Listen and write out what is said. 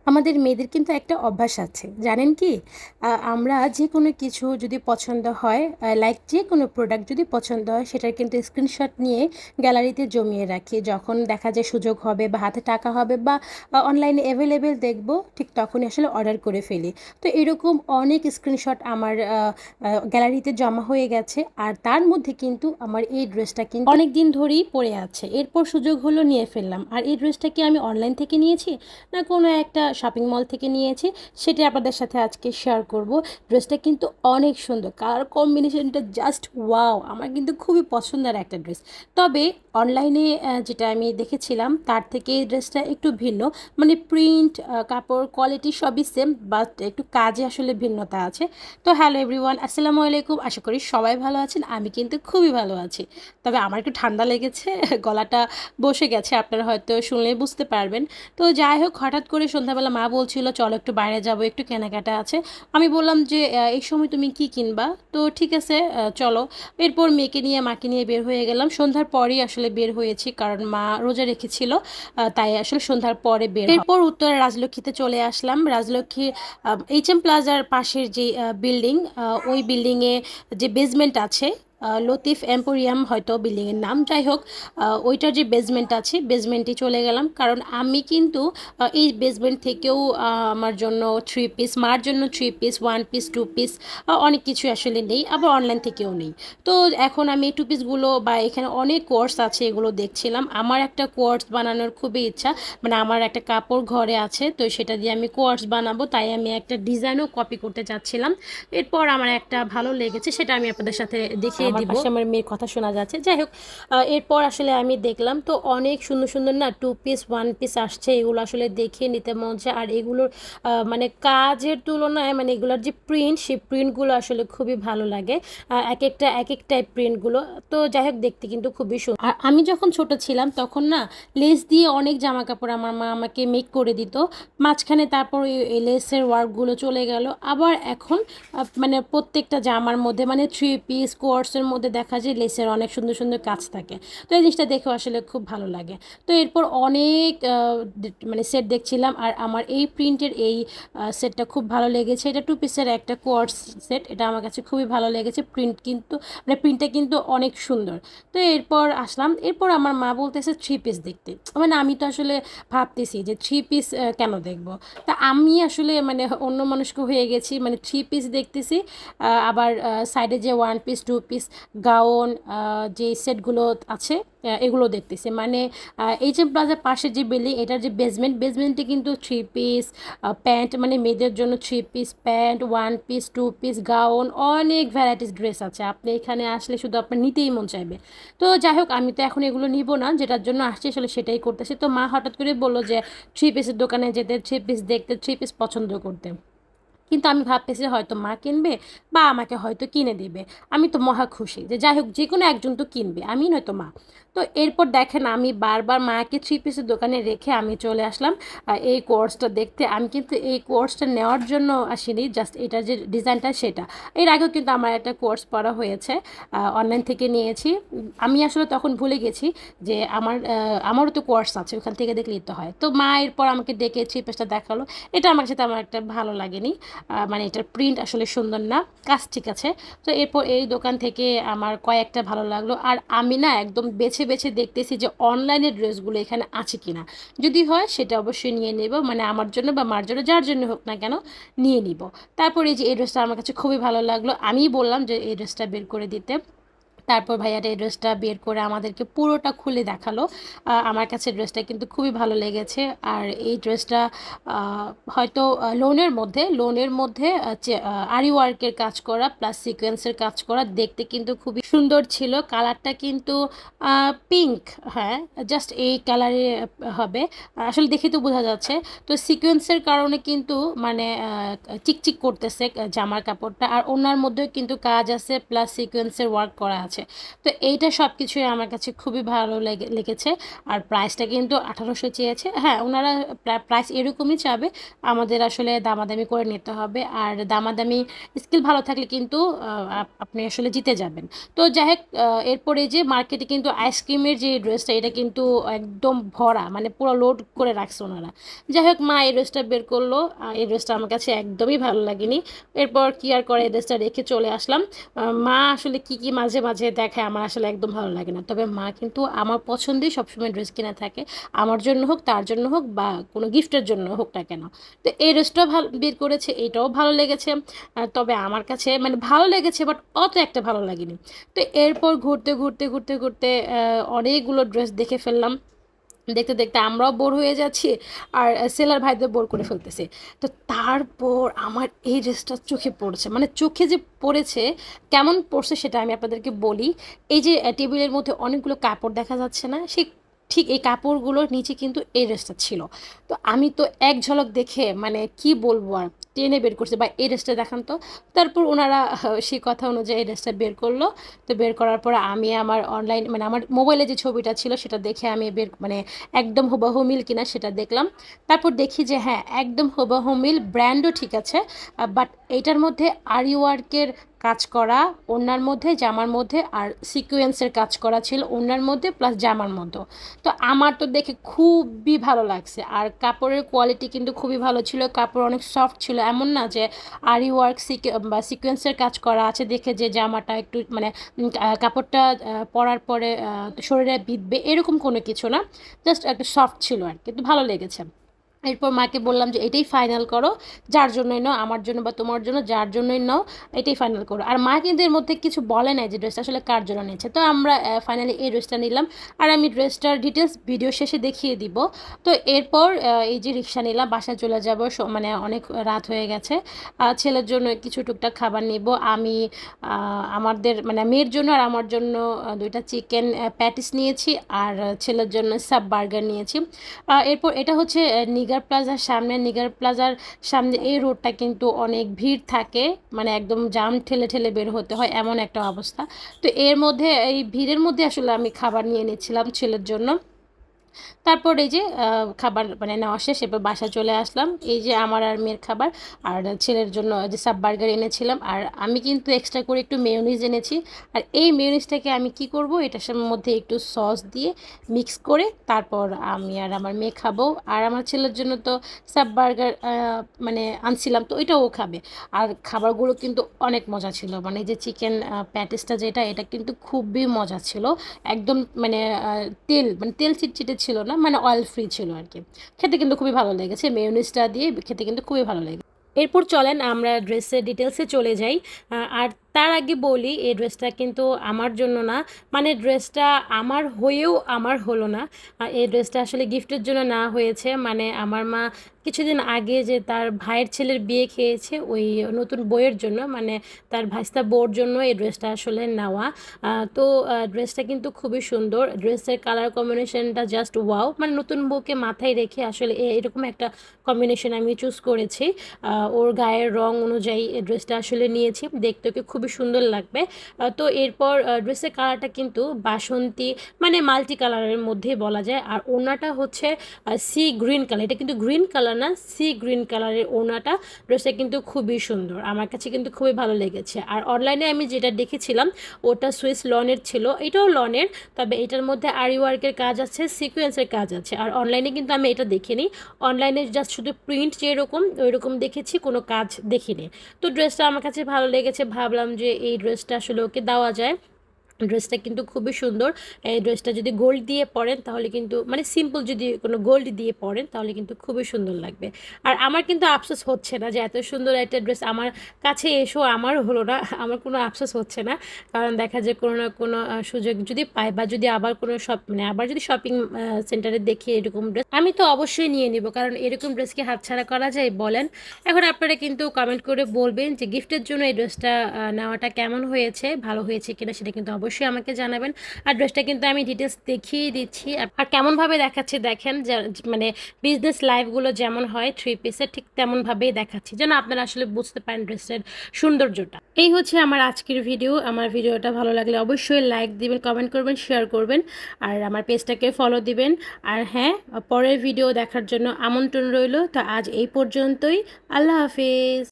আমাদের মেয়েদের কিন্তু একটা অভ্যাস আছে, জানেন কি? আমরা যে কোনো কিছু যদি পছন্দ হয়, লাইক যে কোনো প্রোডাক্ট যদি পছন্দ হয়, সেটার কিন্তু স্ক্রিনশট নিয়ে গ্যালারিতে জমিয়ে রাখি। যখন দেখা যায় সুযোগ হবে বা হাতে টাকা হবে বা অনলাইনে অ্যাভেলেবেল দেখবো, ঠিক তখনই আসলে অর্ডার করে ফেলি। তো এরকম অনেক স্ক্রিনশট আমার গ্যালারিতে জমা হয়ে গেছে, আর তার মধ্যে কিন্তু আমার এই ড্রেসটা কিন্তু অনেক দিন ধরেই পরে আছে। এরপর সুযোগ হলো, নিয়ে ফেললাম। আর এই ড্রেসটা কি আমি অনলাইন থেকে নিয়েছি না কোনো একটা শপিং মল থেকে নিয়েছি, সেটা আপনাদের সাথে আজকে শেয়ার করব। ড্রেসটা কিন্তু অনেক সুন্দর, কালার কম্বিনেশনটা জাস্ট ওয়াও, আমার কিন্তু খুবই পছন্দের একটা ড্রেস। তবে অনলাইনে যেটা আমি দেখেছিলাম তার থেকে এই ড্রেসটা একটু ভিন্ন, মানে প্রিন্ট, কাপড় কোয়ালিটি সবই সেম, বাট একটু কাজে আসলে ভিন্নতা আছে। তো হ্যালো এভরিওয়ান, আসসালামু আলাইকুম। আশা করি সবাই ভালো আছেন, আমি কিন্তু খুবই ভালো আছি। তবে আমার একটু ঠান্ডা লেগেছে, গলাটা বসে গেছে, আপনারা হয়তো শুনলেই বুঝতে পারবেন। তো যাই হোক, হঠাৎ করে সন্ধ্যাবেলা মা বলছিল চলো একটু বাইরে যাবো, একটু কেনাকাটা আছে। আমি বললাম যে এই সময় তুমি কি কিনবা? তো ঠিক আছে, চলো। এরপর মেয়েকে নিয়ে মাকে নিয়ে বের হয়ে গেলাম। সন্ধ্যার পরেই আসলে বের হয়েছি, কারণ মা রোজা রেখেছিল, তাই আসলে সন্ধ্যার পরে বের হওয়া। এরপর উত্তরা রাজলক্ষ্মীতে চলে আসলাম। রাজলক্ষ্মী এইচএম প্লাজার পাশের যে বিল্ডিং, ওই বিল্ডিংয়ে যে বেসমেন্ট আছে, লতিফ এম্পোরিয়াম হয়তো বিল্ডিংয়ের নাম, যাই হোক, ওইটার যে বেসমেন্ট আছে বেসমেন্টে চলে গেলাম। কারণ আমি কিন্তু এই বেসমেন্ট থেকেও আমার জন্য থ্রি পিস, মার জন্য three piece, one piece, two piece, অনেক কিছু আসলে নেই, আবার অনলাইন থেকেও নেই। তো এখন আমি এই টু পিসগুলো বা এখানে অনেক কোর্স আছে এগুলো দেখছিলাম। আমার একটা কোর্স বানানোর খুবই ইচ্ছা, মানে আমার একটা কাপড় ঘরে আছে, তো সেটা দিয়ে আমি কোর্স বানাবো, তাই আমি একটা ডিজাইনও কপি করতে চাচ্ছিলাম। এরপর আমার একটা ভালো লেগেছে, সেটা আমি আপনাদের সাথে দেখিয়ে দিব। আমার পাশে আমার মেয়ের কথা শোনা যাচ্ছে, যাই হোক। এরপর আসলে আমি দেখলাম তো অনেক সুন্দর সুন্দর না টু পিস, ওয়ান পিস আসছে, এগুলো আসলে দেখে নিতে মন চায়। আর এগুলোর মানে কাজের তুলনায়, মানে এগুলোর যে প্রিন্ট, সেই প্রিন্টগুলো আসলে খুবই ভালো লাগে। এক একটা এক এক টাইপ প্রিন্টগুলো। তো যাই হোক, দেখতে কিন্তু খুবই সুন্দর। আর আমি যখন ছোট ছিলাম তখন না লেস দিয়ে অনেক জামা কাপড় আমার মা আমাকে মেক করে দিত, মাঝখানে তারপর এই লেসের ওয়ার্কগুলো চলে গেল। আবার এখন মানে প্রত্যেকটা জামার মধ্যে, মানে থ্রি পিস কোয়ার্সের মধ্যে দেখা যায় লেসের অনেক সুন্দর সুন্দর কাজ থাকে। তো এই জিনিসটা দেখেও আসলে খুব ভালো লাগে। তো এরপর অনেক মানে সেট দেখছিলাম, আর আমার এই প্রিন্টের এই সেটটা খুব ভালো লেগেছে। এটা টু পিসের একটা কোয়ার্স সেট, এটা আমার কাছে খুবই ভালো লেগেছে। প্রিন্ট কিন্তু, মানে প্রিন্টটা কিন্তু অনেক সুন্দর। তো এরপর আসলাম, এরপর আমার মা বলতেছে থ্রি পিস দেখতে। মানে আমি তো আসলে ভাবতেছি যে থ্রি পিস কেন দেখবো। তা আমি আসলে মানে অন্য মানুষকে হয়ে গেছি, মানে থ্রি পিস দেখতেছি, আবার সাইডে যে one piece, two piece, gown, যে সেটগুলো আছে, এগুলো দেখতেছি। মানে এইচএম প্লাজার পাশে যে বিল্ডিং, এটার যে বেসমেন্টে কিন্তু থ্রি পিস প্যান্ট, মানে মেয়েদের জন্য three piece pant, one piece, two piece, gown, অনেক ভ্যারাইটিস ড্রেস আছে। আপনি এখানে আসলে শুধু আপনার নিতেই মন চাইবে। তো যাই হোক, আমি তো এখন এগুলো নিব না, যেটার জন্য আসছি আসলে সেটাই করতেছি। তো মা হঠাৎ করে বললো যে থ্রি পিসের দোকানে যেতে, থ্রি পিস দেখতে, থ্রি পিস পছন্দ করতে। কিন্তু আমি ভাবতেছি হয়তো মা কিনবে বা আমাকে হয়তো কিনে দেবে। আমি তো মহা খুশি যে যাই হোক, যে কোনো একজন তো কিনবে, আমি নয়তো মা। তো এরপর দেখেন, আমি বারবার মাকে থ্রি পিসের দোকানে রেখে আমি চলে আসলাম এই কোর্সটা দেখতে। আমি কিন্তু এই কোর্সটা নেওয়ার জন্য আসিনি, জাস্ট এটার যে ডিজাইনটা সেটা। এর আগেও কিন্তু আমার একটা কোর্স পড়া হয়েছে, অনলাইন থেকে নিয়েছি। আমি আসলে তখন ভুলে গেছি যে আমারও তো কোর্স আছে, ওখান থেকে দেখলেই তো হয়। তো মা এরপর আমাকে ডেকে থ্রি পিসটা দেখালো। এটা আমার সাথে আমার একটা ভালো লাগেনি, মানে এটার প্রিন্ট আসলে সুন্দর না, কাজ ঠিক আছে। তো এরপর এই দোকান থেকে আমার কয়েকটা ভালো লাগলো। আর আমি না একদম বেছে বেছে দেখতেছি যে অনলাইনের ড্রেসগুলো এখানে আছে কিনা, যদি হয় সেটা অবশ্যই নিয়ে নেব, মানে আমার জন্য বা মার জন্য, যার জন্য হোক না কেন নিয়ে নিব। তারপর এই যে এই ড্রেসটা আমার কাছে খুবই ভালো লাগলো, আমি বললাম যে এই ড্রেসটা বের করে দিতে। তারপর ভাইয়াটা এই ড্রেসটা বের করে আমাদেরকে পুরোটা খুলে দেখালো। আমার কাছে ড্রেসটা কিন্তু খুবই ভালো লেগেছে। আর এই ড্রেসটা হয়তো লোনের মধ্যে আরি ওয়ার্কের কাজ করা প্লাস সিকোয়েন্সের কাজ করা, দেখতে কিন্তু খুবই সুন্দর ছিল। কালারটা কিন্তু পিঙ্ক, হ্যাঁ, জাস্ট এই কালারে হবে, আসলে দেখে তো বোঝা যাচ্ছে। তো সিকোয়েন্সের কারণে কিন্তু মানে চিকচিক করতেছে জামার কাপড়টা, আর ওনার মধ্যেও কিন্তু কাজ আছে প্লাস সিকোয়েন্সের ওয়ার্ক করা আছে। হয়েছে। তো এইটা সব কিছুই আমার কাছে খুবই ভালো লেগেছে। আর প্রাইসটা কিন্তু 1800 চেয়েছে। হ্যাঁ, ওনারা প্রাইস এরকমই চাবে, আমাদের আসলে দামাদামি করে নিতে হবে। আর দামাদামি স্কিল ভালো থাকলে কিন্তু আপনি আসলে জিতে যাবেন। তো যাই হোক, এরপরে যে মার্কেটে কিন্তু আইসক্রিমের যে ড্রেসটা, এটা কিন্তু একদম ভরা, মানে পুরো লোড করে রাখছে ওনারা। যাই হোক, মা এই ড্রেসটা বের করলো। এই ড্রেসটা আমার কাছে একদমই ভালো লাগেনি। এরপর কি আর করে, এই ড্রেসটা রেখে চলে আসলাম। মা আসলে কি কি মাঝে মাঝে দেখায় আমার আসলে একদম ভালো লাগে না, তবে মা কিন্তু আমার পছন্দেই সবসময় ড্রেস কিনা থাকে, আমার জন্য হোক, তার জন্য হোক, বা কোনো গিফটের জন্য হোক না কেন। তো এই ড্রেসটাও ভালো বের করেছে, এটাও ভালো লেগেছে। তবে আমার কাছে মানে ভালো লেগেছে, বাট অত একটা ভালো লাগেনি। তো এরপর ঘুরতে ঘুরতে ঘুরতে ঘুরতে অনেকগুলো ড্রেস দেখে ফেললাম। দেখতে দেখতে আমরাও বোর হয়ে যাচ্ছি, আর সেলার ভাইদের বোর করে ফেলতেছে। তো তারপর আমার এই ড্রেসটা চোখে পড়েছে, মানে চোখে যে পড়েছে, কেমন পড়ছে সেটা আমি আপনাদেরকে বলি। এই যে টেবিলের মধ্যে অনেকগুলো কাপড় দেখা যাচ্ছে না, সেই ঠিক এই কাপড়গুলোর নিচে কিন্তু এই ড্রেসটা ছিল। তো আমি তো এক ঝলক দেখে মানে কি বলবো আর, টেনে বের করছে, বা এই ড্রেসটা দেখান তো। তারপর ওনারা সেই কথা অনুযায়ী এই ড্রেসটা বের করলো। তো বের করার পর আমি আমার অনলাইন মানে আমার মোবাইলে যে ছবিটা ছিল সেটা দেখে আমি মানে একদম হুবহু মিল কিনা সেটা দেখলাম। তারপর দেখি যে হ্যাঁ, একদম হুবহু মিল, ব্র্যান্ডও ঠিক আছে, বাট এইটার মধ্যে আরি ওয়ার্কের কাজ করা ওড়নার মধ্যে, জামার মধ্যে, আর সিকোয়েন্সের কাজ করা ছিল ওড়নার মধ্যে প্লাস জামার মধ্যে। তো আমার তো দেখে খুবই ভালো লাগছে, আর কাপড়ের কোয়ালিটি কিন্তু খুবই ভালো ছিল, কাপড় অনেক সফট ছিল, এমন না যে আরি ওয়ার্ক বা সিকোয়েন্সের কাজ করা আছে দেখে যে জামাটা একটু মানে কাপড়টা পরার পরে শরীরে বিঁধবে এরকম কোনো কিছু না, জাস্ট একটা সফট ছিল আর কিন্তু ভালো লেগেছে। এরপর মাকে বললাম যে এটাই ফাইনাল করো, যার জন্যই নাও, আমার জন্য বা তোমার জন্য, যার জন্যই নাও, এটাই ফাইনাল করো। আর মা কিন্তু এর মধ্যে কিছু বলে নাই যে ড্রেসটা আসলে কার জন্য নিচ্ছে। তো আমরা ফাইনালি এই ড্রেসটা নিলাম, আর আমি ড্রেসটার ডিটেলস ভিডিও শেষে দেখিয়ে দিব। তো এরপর এই যে রিক্সা নিলাম, বাসায় চলে যাব, মানে অনেক রাত হয়ে গেছে। ছেলের জন্য কিছু টুকটাক খাবার নিব আমি, আমাদের মানে মেয়ের জন্য আর আমার জন্য দুইটা চিকেন প্যাটিস নিয়েছি, আর ছেলের জন্য সাব বার্গার নিয়েছি। এরপর এটা হচ্ছে নিগার প্লাজার সামনে। নিগার প্লাজার সামনে এই রোডটা কিন্তু অনেক ভিড় থাকে, মানে একদম জাম ঠেলে ঠেলে বের হতে হয় এমন একটা অবস্থা। তো এর মধ্যে এই ভিড়ের মধ্যে আসলে আমি খাবার নিয়ে নিচ্ছিলাম ছেলের জন্য। তারপর এই যে খাবার মানে নেওয়া শেষ, এবার বাসায় চলে আসলাম। এই যে আমার আর মেয়ের খাবার, আর ছেলের জন্য যে সাব বার্গার এনেছিলাম, আর আমি কিন্তু এক্সট্রা করে একটু মেয়োনিজ এনেছি। আর এই মেয়োনিজটাকে আমি কি করব, এটার মধ্যে একটু সস দিয়ে মিক্স করে তারপর আমি আর আমার মেয়ে খাবো। আর আমার ছেলের জন্য তো সাব বার্গার মানে আনছিলাম, তো ওইটাও খাবে। আর খাবারগুলো কিন্তু অনেক মজা ছিল, মানে এই যে চিকেন প্যাটিসটা যেটা, এটা কিন্তু খুবই মজা ছিল। একদম মানে তেল চিটচিটে ছিল না, মানে অয়েল ফ্রি ছিল আর কি। খেতে কিন্তু খুবই ভালো লেগেছে, মেয়োনিজটা দিয়ে খেতে কিন্তু খুবই ভালো লেগেছে। এরপর চলেন আমরা ড্রেসের ডিটেলসে চলে যাই। আর তার আগে বলি, এই ড্রেসটা কিন্তু আমার জন্য না, মানে ড্রেসটা আমার হয়েও আমার হলো না। এই ড্রেসটা আসলে গিফটের জন্য না হয়েছে, মানে আমার মা কিছুদিন আগে যে তার ভাইয়ের ছেলের বিয়ে খেয়েছে, ওই নতুন বইয়ের জন্য, মানে তার ভাইস্তা বউর জন্য এই ড্রেসটা আসলে নেওয়া। তো ড্রেসটা কিন্তু খুবই সুন্দর, ড্রেসের কালার কম্বিনেশনটা জাস্ট ওয়াও, মানে নতুন বউকে মাথায় রেখে আসলে এরকম একটা কম্বিনেশন আমি চুজ করেছি। ওর গায়ের রং অনুযায়ী এই ড্রেসটা আসলে নিয়েছি, দেখতে ওকে খুবই সুন্দর লাগবে। তো এরপর ড্রেসের কালারটা কিন্তু বাসন্তী, মানে মাল্টি কালারের মধ্যেই বলা যায়। আর ওড়নাটা হচ্ছে সি গ্রিন কালার, এটা কিন্তু গ্রিন কালার না, সি গ্রিন কালারের ওড়নাটা। ড্রেসটা কিন্তু খুবই সুন্দর, আমার কাছে কিন্তু খুবই ভালো লেগেছে। আর অনলাইনে আমি যেটা দেখেছিলাম ওটা সুইস লনের ছিল, এটাও লনের, তবে এটার মধ্যে আরি ওয়ার্কের কাজ আছে, সিকোয়েন্সের কাজ আছে। আর অনলাইনে কিন্তু আমি এটা দেখিনি, অনলাইনে জাস্ট শুধু প্রিন্ট যেরকম ওই রকম দেখেছি, কোনো কাজ দেখিনি। তো ড্রেসটা আমার কাছে ভালো লেগেছে, ভাবলাম যে এই ড্রেসটা আসলে ওকে দেওয়া যায়। ড্রেসটা কিন্তু খুবই সুন্দর। এই ড্রেসটা যদি গোল্ড দিয়ে পরেন তাহলে কিন্তু, মানে সিম্পল যদি কোনো গোল্ড দিয়ে পরেন তাহলে কিন্তু খুবই সুন্দর লাগবে। আর আমার কিন্তু আফসোস হচ্ছে না যে এত সুন্দর একটা ড্রেস আমার কাছে এসো আমার হলো না, আমার কোনো আফসোস হচ্ছে না। কারণ দেখা যায় কোনো না কোনো সুযোগ যদি পাই, বা যদি আবার কোনো মানে আবার যদি শপিং সেন্টারে দেখি এরকম ড্রেস, আমি তো অবশ্যই নিয়ে নিব, কারণ এরকম ড্রেসকে হাতছাড়া করা যায় বলেন? এখন আপনারা কিন্তু কমেন্ট করে বলবেন যে গিফটের জন্য এই ড্রেসটা নেওয়াটা কেমন হয়েছে, ভালো হয়েছে কিনা, সেটা কিন্তু অবশ্যই অবশ্যই আমাকে জানাবেন। আর ড্রেসটা কিন্তু আমি ডিটেলস দেখিয়ে দিচ্ছি, আর কেমনভাবে দেখাচ্ছি দেখেন, মানে বিজনেস লাইফগুলো যেমন হয় থ্রি পিসের ঠিক তেমনভাবেই দেখাচ্ছি, যেন আপনারা আসলে বুঝতে পারেন ড্রেসের সৌন্দর্যটা। এই হচ্ছে আমার আজকের ভিডিও। আমার ভিডিওটা ভালো লাগলে অবশ্যই লাইক দিবেন, কমেন্ট করবেন, শেয়ার করবেন, আর আমার পেজটাকে ফলো দিবেন। আর হ্যাঁ, পরের ভিডিও দেখার জন্য আমন্ত্রণ রইল। তো আজ এই পর্যন্তই। আল্লাহ হাফিজ।